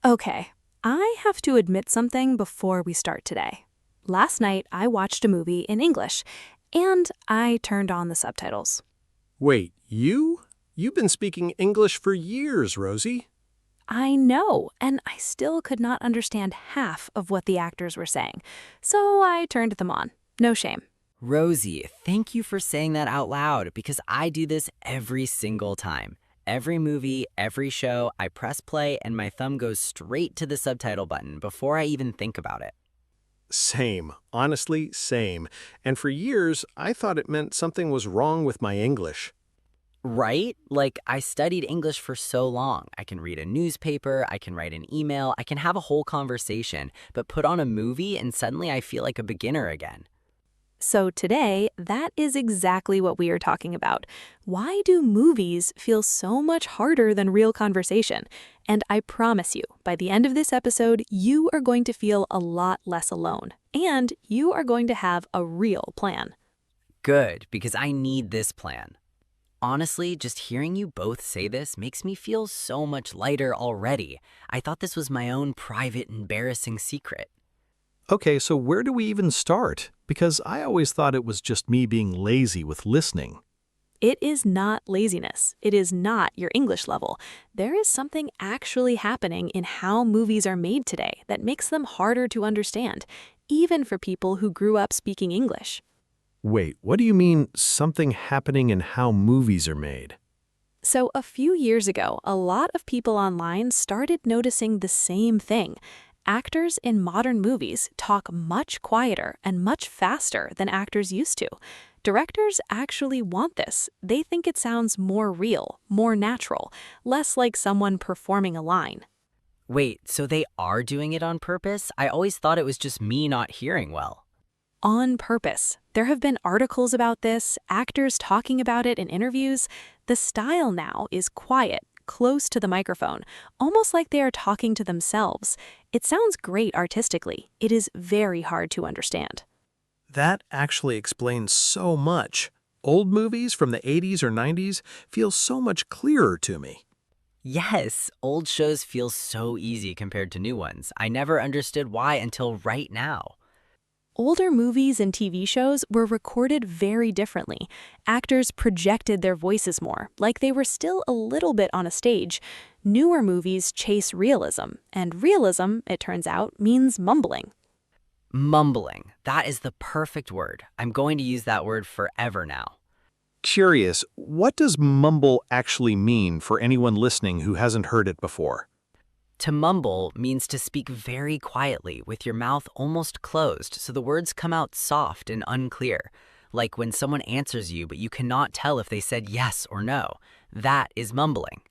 Okay, I have to admit something before we start today. Last night, I watched a movie in English, and I turned on the subtitles. Wait, you? You've been speaking English for years, Rosie. I know, and I still could not understand half of what the actors were saying, so I turned them on. No shame. Rosie, thank you for saying that out loud because I do this every single time. Every movie, every show, I press play and my thumb goes straight to the subtitle button before I even think about it. Same. Honestly, same. And for years, I thought it meant something was wrong with my English. Right? Like, I studied English for so long. I can read a newspaper, I can write an email, I can have a whole conversation, but put on a movie and suddenly I feel like a beginner again. So today, that is exactly what we are talking about. Why do movies feel so much harder than real conversation? And I promise you, by the end of this episode, you are going to feel a lot less alone. And you are going to have a real plan. Good, because I need this plan. Honestly, just hearing you both say this makes me feel so much lighter already. I thought this was my own private, embarrassing secret. Okay, so where do we even start? Because I always thought it was just me being lazy with listening. It is not laziness. It is not your English level. There is something actually happening in how movies are made today that makes them harder to understand, even for people who grew up speaking English. Wait, what do you mean something happening in how movies are made? So a few years ago, a lot of people online started noticing the same thing. Actors in modern movies talk much quieter and much faster than actors used to. Directors actually want this. They think it sounds more real, more natural, less like someone performing a line. Wait, so they are doing it on purpose? I always thought it was just me not hearing well. On purpose. There have been articles about this, actors talking about it in interviews. The style now is quiet, close to the microphone, almost like they are talking to themselves. It sounds great artistically. It is very hard to understand. That actually explains so much. Old movies from the 80s or 90s feel so much clearer to me. Yes, old shows feel so easy compared to new ones. I never understood why until right now. Older movies and TV shows were recorded very differently. Actors projected their voices more, like they were still a little bit on a stage. Newer movies chase realism, and realism, it turns out, means mumbling. Mumbling. That is the perfect word. I'm going to use that word forever now. Curious, what does mumble actually mean for anyone listening who hasn't heard it before? To mumble means to speak very quietly with your mouth almost closed so the words come out soft and unclear. Like when someone answers you but you cannot tell if they said yes or no. That is mumbling.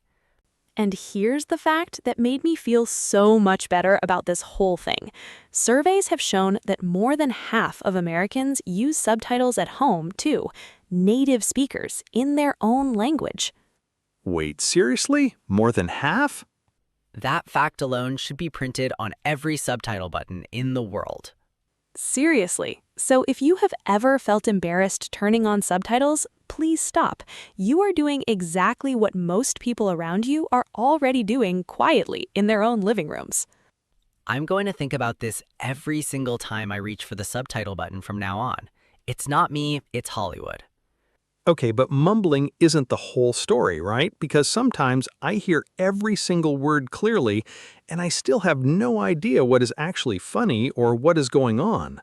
And here's the fact that made me feel so much better about this whole thing. Surveys have shown that more than half of Americans use subtitles at home, too, native speakers in their own language. Wait, seriously? More than half? That fact alone should be printed on every subtitle button in the world. Seriously. So if you have ever felt embarrassed turning on subtitles, please stop. You are doing exactly what most people around you are already doing quietly in their own living rooms. I'm going to think about this every single time I reach for the subtitle button from now on. It's not me, it's Hollywood. Okay, but mumbling isn't the whole story, right? Because sometimes I hear every single word clearly, and I still have no idea what is actually funny or what is going on.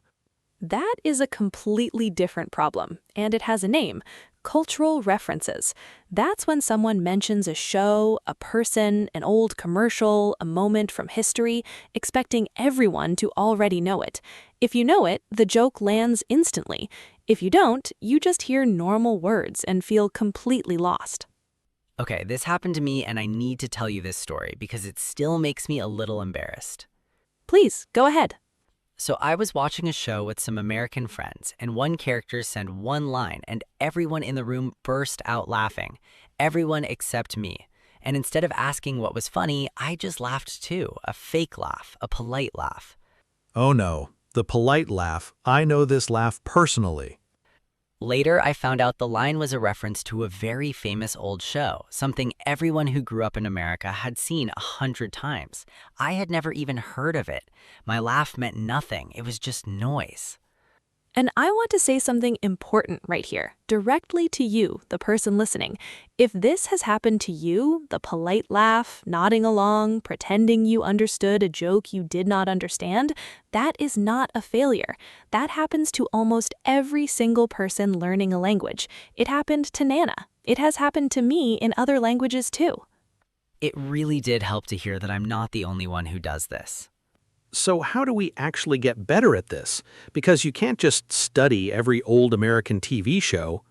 That is a completely different problem, and it has a name: cultural references. That's when someone mentions a show, a person, an old commercial, a moment from history, expecting everyone to already know it. If you know it, the joke lands instantly. If you don't, you just hear normal words and feel completely lost. Okay, this happened to me and I need to tell you this story because it still makes me a little embarrassed. Please, go ahead. So I was watching a show with some American friends, and one character said one line, and everyone in the room burst out laughing. Everyone except me. And instead of asking what was funny, I just laughed too. A fake laugh, a polite laugh. Oh no, the polite laugh. I know this laugh personally. Later, I found out the line was a reference to a very famous old show, something everyone who grew up in America had seen 100 times. I had never even heard of it. My laugh meant nothing. It was just noise. And I want to say something important right here, directly to you, the person listening. If this has happened to you, the polite laugh, nodding along, pretending you understood a joke you did not understand, that is not a failure. That happens to almost every single person learning a language. It happened to Nana. It has happened to me in other languages too. It really did help to hear that I'm not the only one who does this. So how do we actually get better at this? Because you can't just study every old American TV show.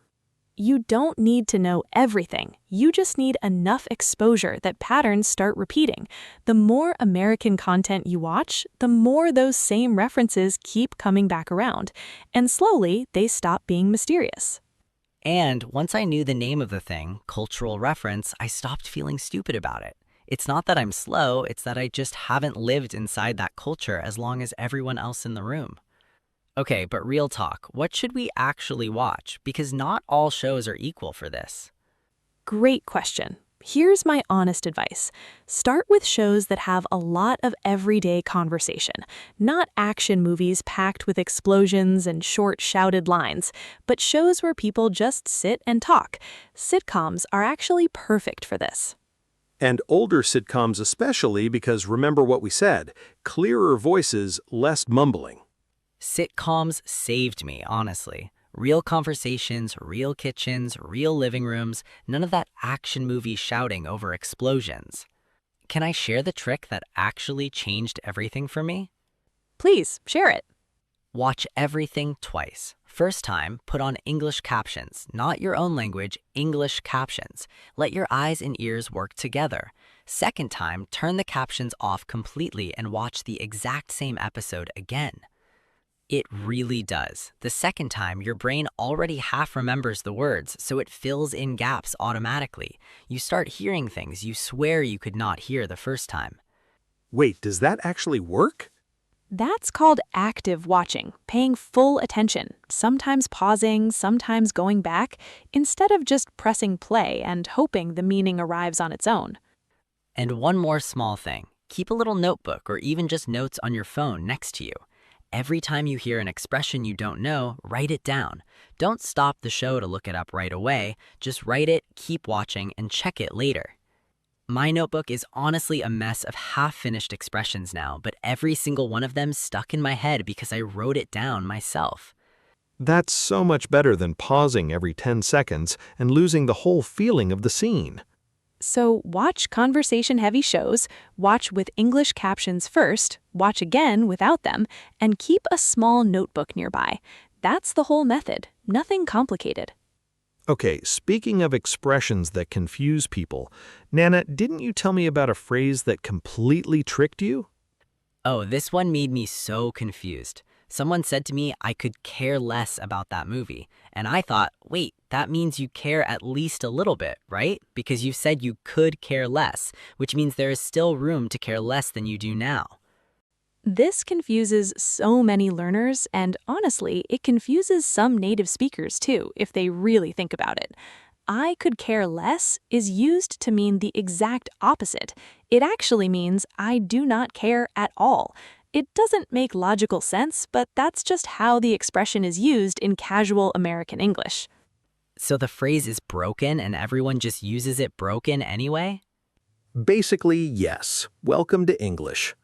You don't need to know everything. You just need enough exposure that patterns start repeating. The more American content you watch, the more those same references keep coming back around. And slowly, they stop being mysterious. And once I knew the name of the thing, cultural reference, I stopped feeling stupid about it. It's not that I'm slow, it's that I just haven't lived inside that culture as long as everyone else in the room. Okay, but real talk, what should we actually watch? Because not all shows are equal for this. Great question. Here's my honest advice. Start with shows that have a lot of everyday conversation, not action movies packed with explosions and short shouted lines, but shows where people just sit and talk. Sitcoms are actually perfect for this. And older sitcoms especially, because remember what we said, clearer voices, less mumbling. Sitcoms saved me, honestly. Real conversations, real kitchens, real living rooms, none of that action movie shouting over explosions. Can I share the trick that actually changed everything for me? Please, share it. Watch everything twice. First time, put on English captions, not your own language, English captions. Let your eyes and ears work together. Second time, turn the captions off completely and watch the exact same episode again. It really does. The second time, your brain already half remembers the words, so it fills in gaps automatically. You start hearing things you swear you could not hear the first time. Wait, does that actually work? That's called active watching, paying full attention, sometimes pausing, sometimes going back, instead of just pressing play and hoping the meaning arrives on its own. And one more small thing. Keep a little notebook or even just notes on your phone next to you. Every time you hear an expression you don't know, write it down. Don't stop the show to look it up right away. Just write it, keep watching, and check it later. My notebook is honestly a mess of half-finished expressions now, but every single one of them stuck in my head because I wrote it down myself. That's so much better than pausing every 10 seconds and losing the whole feeling of the scene. So watch conversation-heavy shows, watch with English captions first, watch again without them, and keep a small notebook nearby. That's the whole method. Nothing complicated. Okay, speaking of expressions that confuse people, Nana, didn't you tell me about a phrase that completely tricked you? Oh, this one made me so confused. Someone said to me I could care less about that movie. And I thought, wait, that means you care at least a little bit, right? Because you said you could care less, which means there is still room to care less than you do now. This confuses so many learners, and honestly, it confuses some native speakers too, if they really think about it. I could care less is used to mean the exact opposite. It actually means I do not care at all. It doesn't make logical sense, but that's just how the expression is used in casual American English. So the phrase is broken and everyone just uses it broken anyway? Basically, yes. Welcome to English.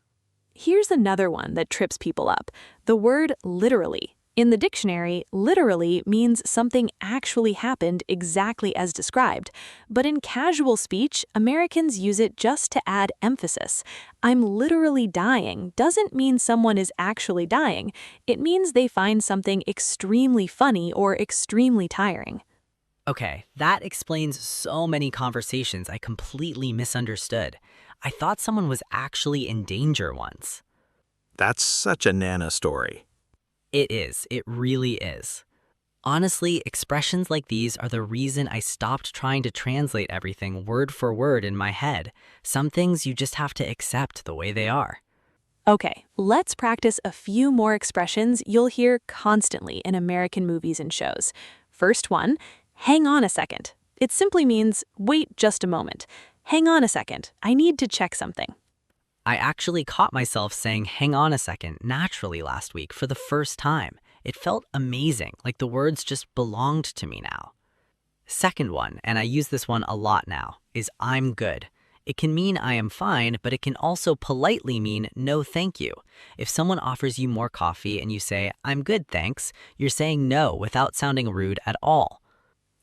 Here's another one that trips people up. The word literally. In the dictionary, literally means something actually happened exactly as described. But in casual speech, Americans use it just to add emphasis. I'm literally dying doesn't mean someone is actually dying. It means they find something extremely funny or extremely tiring. Okay, that explains so many conversations I completely misunderstood. I thought someone was actually in danger once. That's such a Nana story. It is. It really is. Honestly, expressions like these are the reason I stopped trying to translate everything word for word in my head. Some things you just have to accept the way they are. Okay, let's practice a few more expressions you'll hear constantly in American movies and shows. First one, hang on a second. It simply means, wait just a moment. Hang on a second, I need to check something. I actually caught myself saying hang on a second naturally last week for the first time. It felt amazing, like the words just belonged to me now. Second one, and I use this one a lot now, is I'm good. It can mean I am fine, but it can also politely mean no thank you. If someone offers you more coffee and you say, I'm good, thanks, you're saying no without sounding rude at all.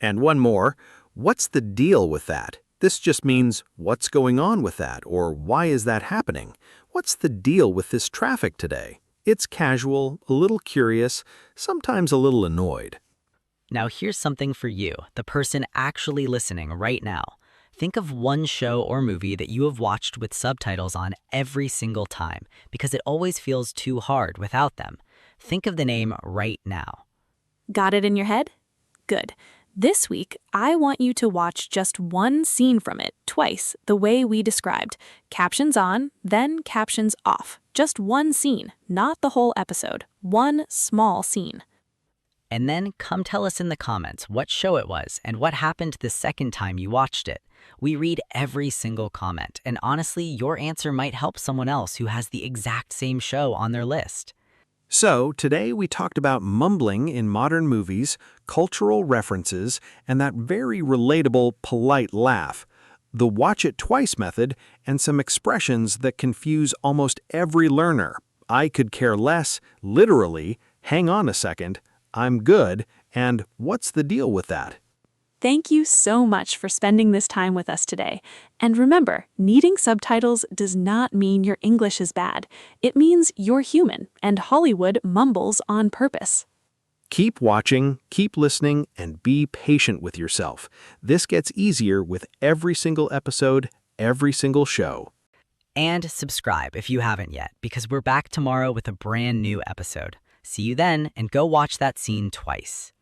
And one more, what's the deal with that? This just means, what's going on with that, or why is that happening? What's the deal with this traffic today? It's casual, a little curious, sometimes a little annoyed. Now here's something for you, the person actually listening right now. Think of one show or movie that you have watched with subtitles on every single time, because it always feels too hard without them. Think of the name right now. Got it in your head? Good. This week, I want you to watch just one scene from it twice, the way we described. Captions on, then captions off. Just one scene, not the whole episode. One small scene. And then come tell us in the comments what show it was and what happened the second time you watched it. We read every single comment, and honestly, your answer might help someone else who has the exact same show on their list. So, today we talked about mumbling in modern movies, cultural references, and that very relatable, polite laugh, the watch it twice method, and some expressions that confuse almost every learner. I could care less, literally, hang on a second, I'm good, and what's the deal with that? Thank you so much for spending this time with us today. And remember, needing subtitles does not mean your English is bad. It means you're human, and Hollywood mumbles on purpose. Keep watching, keep listening, and be patient with yourself. This gets easier with every single episode, every single show. And subscribe if you haven't yet, because we're back tomorrow with a brand new episode. See you then, and go watch that scene twice.